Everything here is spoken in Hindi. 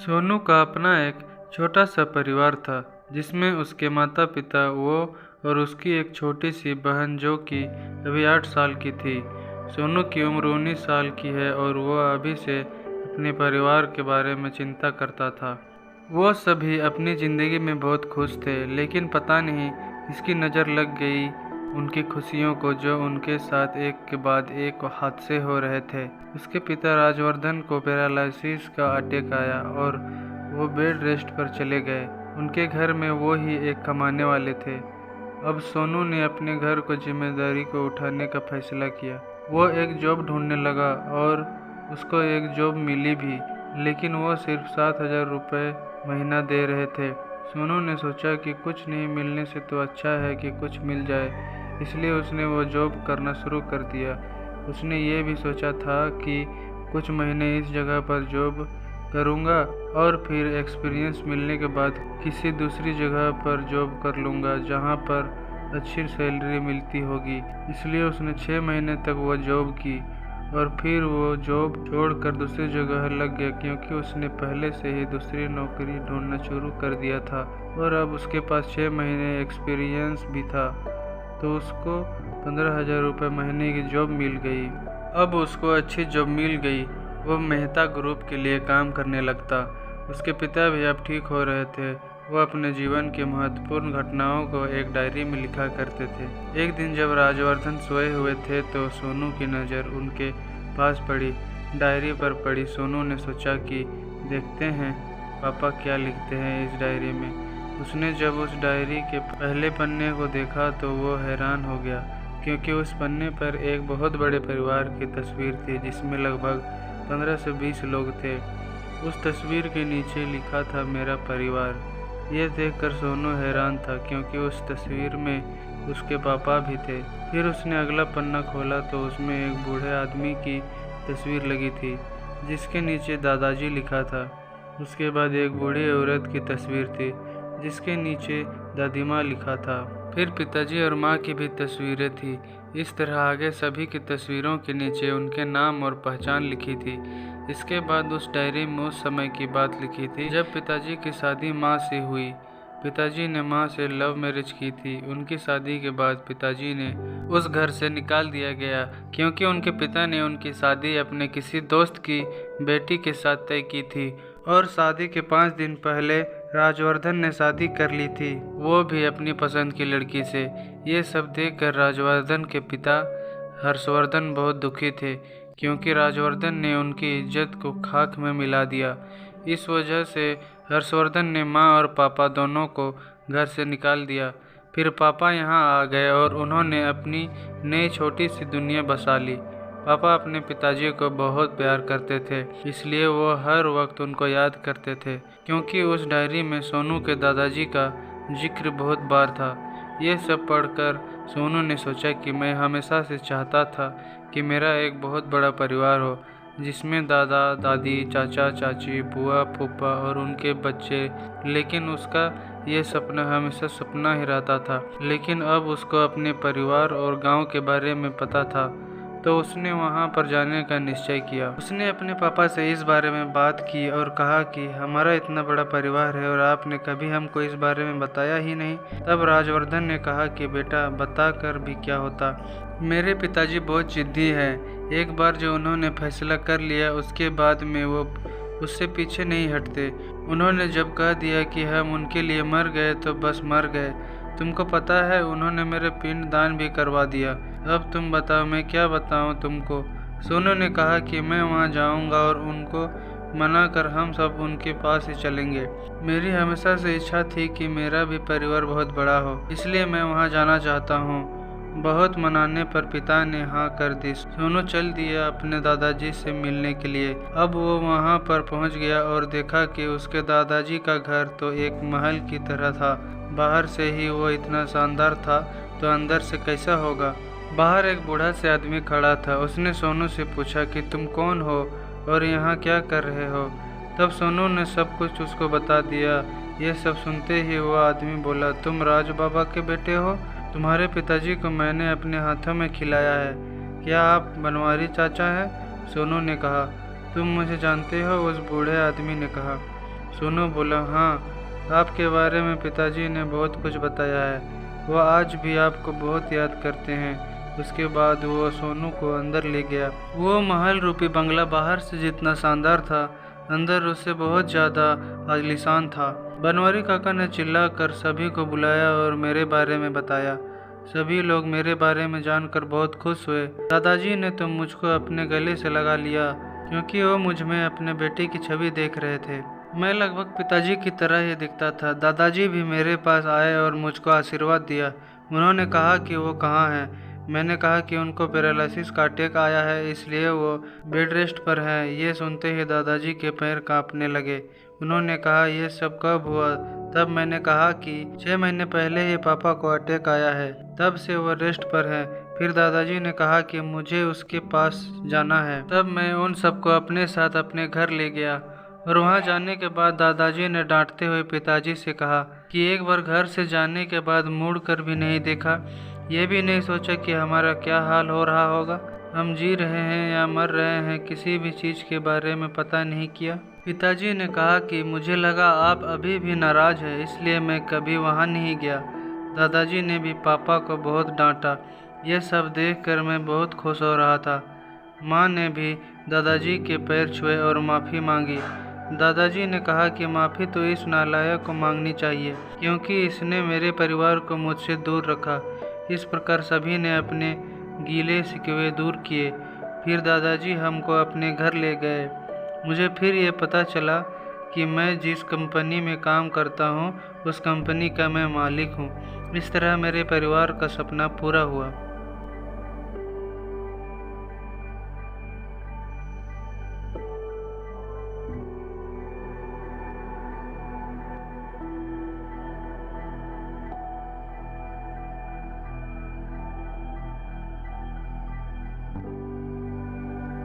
सोनू का अपना एक छोटा सा परिवार था जिसमें उसके माता पिता, वो और उसकी एक छोटी सी बहन जो कि अभी 8 साल की थी। सोनू की उम्र 19 साल की है और वह अभी से अपने परिवार के बारे में चिंता करता था। वो सभी अपनी ज़िंदगी में बहुत खुश थे, लेकिन पता नहीं किसकी नज़र लग गई उनकी खुशियों को, जो उनके साथ एक के बाद एक हादसे हो रहे थे। उसके पिता राजवर्धन को पैरालिसिस का अटैक आया और वो बेड रेस्ट पर चले गए। उनके घर में वो ही एक कमाने वाले थे। अब सोनू ने अपने घर को जिम्मेदारी को उठाने का फैसला किया। वो एक जॉब ढूंढने लगा और उसको एक जॉब मिली भी, लेकिन वो सिर्फ 7,000 रुपये महीना दे रहे थे। सोनू ने सोचा कि कुछ नहीं मिलने से तो अच्छा है कि कुछ मिल जाए, इसलिए उसने वो जॉब करना शुरू कर दिया। उसने ये भी सोचा था कि कुछ महीने इस जगह पर जॉब करूँगा और फिर एक्सपीरियंस मिलने के बाद किसी दूसरी जगह पर जॉब कर लूँगा जहाँ पर अच्छी सैलरी मिलती होगी। इसलिए उसने 6 महीने तक वो जॉब की और फिर वो जॉब छोड़कर दूसरी जगह लग गया, क्योंकि उसने पहले से ही दूसरी नौकरी ढूंढना शुरू कर दिया था और अब उसके पास 6 महीने एक्सपीरियंस भी था। तो उसको 15,000 रुपये महीने की जॉब मिल गई। अब उसको अच्छी जॉब मिल गई। वो मेहता ग्रुप के लिए काम करने लगता। उसके पिता भी अब ठीक हो रहे थे। वो अपने जीवन की महत्वपूर्ण घटनाओं को एक डायरी में लिखा करते थे। एक दिन जब राजवर्धन सोए हुए थे तो सोनू की नज़र उनके पास पड़ी। डायरी पर पड़ी। सोनू ने सोचा कि देखते हैं पापा क्या लिखते हैं इस डायरी में। उसने जब उस डायरी के पहले पन्ने को देखा तो वो हैरान हो गया, क्योंकि उस पन्ने पर एक बहुत बड़े परिवार की तस्वीर थी जिसमें लगभग 15 से 20 लोग थे। उस तस्वीर के नीचे लिखा था मेरा परिवार। ये देखकर सोनू हैरान था, क्योंकि उस तस्वीर में उसके पापा भी थे। फिर उसने अगला पन्ना खोला तो उसमें एक बूढ़े आदमी की तस्वीर लगी थी जिसके नीचे दादाजी लिखा था। उसके बाद एक बूढ़ी औरत की तस्वीर थी जिसके नीचे दादी माँ लिखा था। फिर पिताजी और माँ की भी तस्वीरें थी। इस तरह आगे सभी की तस्वीरों के नीचे उनके नाम और पहचान लिखी थी। इसके बाद उस डायरी में उस समय की बात लिखी थी जब पिताजी की शादी माँ से हुई। पिताजी ने माँ से लव मैरिज की थी। उनकी शादी के बाद पिताजी ने उस घर से निकाल दिया गया, क्योंकि उनके पिता ने उनकी शादी अपने किसी दोस्त की बेटी के साथ तय की थी और शादी के 5 दिन पहले राजवर्धन ने शादी कर ली थी, वो भी अपनी पसंद की लड़की से। ये सब देखकर राजवर्धन के पिता हर्षवर्धन बहुत दुखी थे, क्योंकि राजवर्धन ने उनकी इज्जत को खाक में मिला दिया। इस वजह से हर्षवर्धन ने माँ और पापा दोनों को घर से निकाल दिया। फिर पापा यहाँ आ गए और उन्होंने अपनी नई छोटी सी दुनिया बसा ली। पापा अपने पिताजी को बहुत प्यार करते थे, इसलिए वो हर वक्त उनको याद करते थे, क्योंकि उस डायरी में सोनू के दादाजी का जिक्र बहुत बार था। ये सब पढ़कर सोनू ने सोचा कि मैं हमेशा से चाहता था कि मेरा एक बहुत बड़ा परिवार हो, जिसमें दादा दादी, चाचा चाची, बुआ फूफा और उनके बच्चे। लेकिन उसका ये सपना हमेशा सपना ही रहता था। लेकिन अब उसको अपने परिवार और गांव के बारे में पता था, तो उसने वहां पर जाने का निश्चय किया। उसने अपने पापा से इस बारे में बात की और कहा कि हमारा इतना बड़ा परिवार है और आपने कभी हमको इस बारे में बताया ही नहीं। तब राजवर्धन ने कहा कि बेटा, बता कर भी क्या होता। मेरे पिताजी बहुत जिद्दी हैं। एक बार जो उन्होंने फैसला कर लिया उसके बाद में वो उससे पीछे नहीं हटते। उन्होंने जब कह दिया कि हम उनके लिए मर गए तो बस मर गए। तुमको पता है उन्होंने मेरे पिंड दान भी करवा दिया। अब तुम बताओ मैं क्या बताऊं तुमको। सोनू ने कहा कि मैं वहां जाऊंगा और उनको मना कर हम सब उनके पास ही चलेंगे। मेरी हमेशा से इच्छा थी कि मेरा भी परिवार बहुत बड़ा हो, इसलिए मैं वहां जाना चाहता हूं। बहुत मनाने पर पिता ने हाँ कर दी। सोनू चल दिया अपने दादाजी से मिलने के लिए। अब वो वहां पर पहुंच गया और देखा कि उसके दादाजी का घर तो एक महल की तरह था। बाहर से ही वो इतना शानदार था, तो अंदर से कैसा होगा। बाहर एक बूढ़ा से आदमी खड़ा था। उसने सोनू से पूछा कि तुम कौन हो और यहाँ क्या कर रहे हो। तब सोनू ने सब कुछ उसको बता दिया। ये सब सुनते ही वो आदमी बोला, तुम राज बाबा के बेटे हो। तुम्हारे पिताजी को मैंने अपने हाथों में खिलाया है। क्या आप बनवारी चाचा हैं? सोनू ने कहा। तुम मुझे जानते हो? उस बूढ़े आदमी ने कहा। सोनू बोला, हाँ, आपके बारे में पिताजी ने बहुत कुछ बताया है। वो आज भी आपको बहुत याद करते हैं। उसके बाद वो सोनू को अंदर ले गया। वो महल रूपी बंगला बाहर से जितना शानदार था, अंदर उससे बहुत ज़्यादा आलीशान था। बनवारी काका ने चिल्ला कर सभी को बुलाया और मेरे बारे में बताया। सभी लोग मेरे बारे में जानकर बहुत खुश हुए। दादाजी ने तो मुझको अपने गले से लगा लिया, क्योंकि वो मुझ में अपने बेटे की छवि देख रहे थे। मैं लगभग पिताजी की तरह ही दिखता था। दादाजी भी मेरे पास आए और मुझको आशीर्वाद दिया। उन्होंने कहा कि वो कहाँ हैं। मैंने कहा कि उनको पैरालिसिस का अटैक आया है, इसलिए वो बेड रेस्ट पर हैं। ये सुनते ही दादाजी के पैर कांपने लगे। उन्होंने कहा, ये सब कब हुआ? तब मैंने कहा कि 6 महीने पहले ही पापा को अटैक आया है, तब से वो रेस्ट पर है। फिर दादाजी ने कहा कि मुझे उसके पास जाना है। तब मैं उन सबको अपने साथ अपने घर ले गया और वहां जाने के बाद दादाजी ने डांटते हुए पिताजी से कहा कि एक बार घर से जाने के बाद मुड़ कर भी नहीं देखा, ये भी नहीं सोचा कि हमारा क्या हाल हो रहा होगा। हम जी रहे हैं या मर रहे हैं, किसी भी चीज़ के बारे में पता नहीं किया। पिताजी ने कहा कि मुझे लगा आप अभी भी नाराज हैं, इसलिए मैं कभी वहाँ नहीं गया। दादाजी ने भी पापा को बहुत डांटा। ये सब देखकर मैं बहुत खुश हो रहा था। माँ ने भी दादाजी के पैर छुए और माफ़ी मांगी। दादाजी ने कहा कि माफ़ी तो इस नालायक को मांगनी चाहिए, क्योंकि इसने मेरे परिवार को मुझसे दूर रखा। इस प्रकार सभी ने अपने गीले शिकवे दूर किए। फिर दादाजी हमको अपने घर ले गए। मुझे फिर ये पता चला कि मैं जिस कंपनी में काम करता हूँ, उस कंपनी का मैं मालिक हूँ। इस तरह मेरे परिवार का सपना पूरा हुआ।